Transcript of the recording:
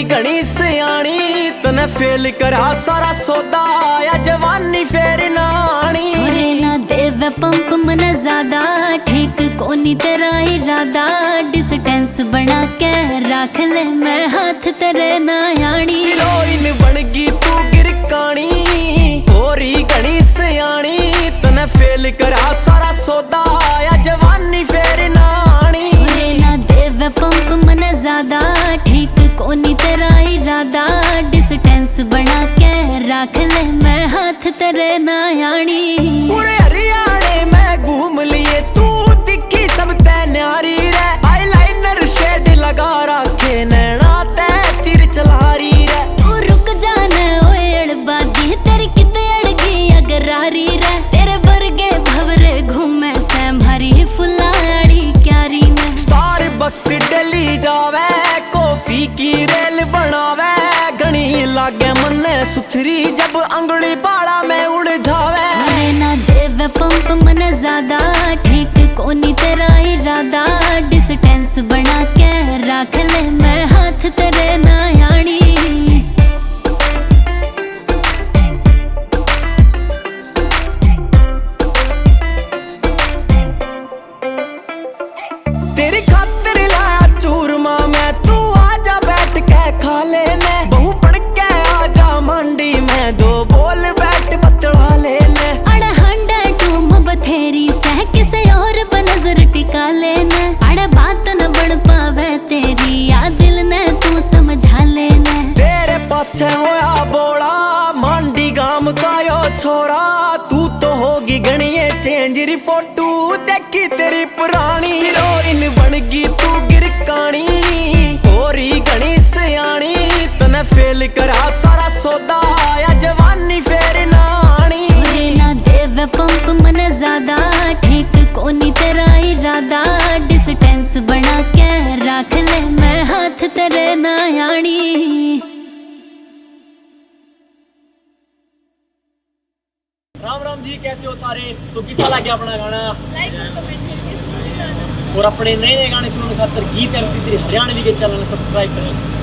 गोरी घनी सियाणी तने फेल करा सारा सौदा या जवानी फेर नानी। छोरे ना देव पंप मन ज्यादा ठीक कोनी तेरा इरादा डिस्टेंस बना के रख ले मैं हाथ तेरे ना यानी। हीरोइन बनगी तू गिरकानी गोरी घनी सियाणी तने फेल करा सारा सौदा या जवानी फेर नानी। छोरे ना देव पंप मन ज्यादा ठीक कोनी तेरा इरादा डिस्टेंस बना के रख ले मैं हाथ तेरे ना यानी। पूरे हरियाणे में घूम लिए तू दिखी सब तै न्यारी रे आईलाइनर शेड लगा रखे नैना तै तीर चला रही रे। तू रुक जाना ओए अड़बादी तेरी किते अड़गी अगरारी रे तेरे बरगे भवरे घूमे से मारी फुलाड़ी क्यारी में। स्टार बक्स डली जावे कॉफी की रेल बनावे घनी लागे मन्ने सुथरी जब अंगुली बाला में उड़ जावे। छोरे ना देव पंप मन ज्यादा ठीक कोनी तेरा इरादा डिस्टेंस बना के रख ले मैं हाथ तेरे ना यानी। तेरी खातिर लाया चूरमा मैं तू आजा बैठ के खा लेने बहू पड़ के आजा मंडी में दो बोल बैठ बतला लेने। अड़ हंडा टूम बथेरी सह किसे और बनजर टिका लेना अड़ बात न बढ़ पावे तेरी या दिल ने तू समझा लेना। तेरे पाछे होया बोला मंडी गाम का यो छोरा तू तो होगी गणिये चेंज री फोटो देखी तेरी पुरानी। हीरोइन बनगी तू गिरकानी गोरी घनी सियाणी तने फेल करा सारा सौदा या जवानी फेर नानी। छोरे ना देव पंप मन ज्यादा ठीक कोनी तेरा इरादा डिस्टेंस बना के रख ले मैं हाथ तेरे ना यानी। राम राम जी, कैसे हो सारे। तो किसा लगे अपना गाना लाइक और कमेंट करके जरूर करना। और अपने नए नए गाने सुनने खातर गीत MP3 हरियाणवी के चैनल सब्सक्राइब करें।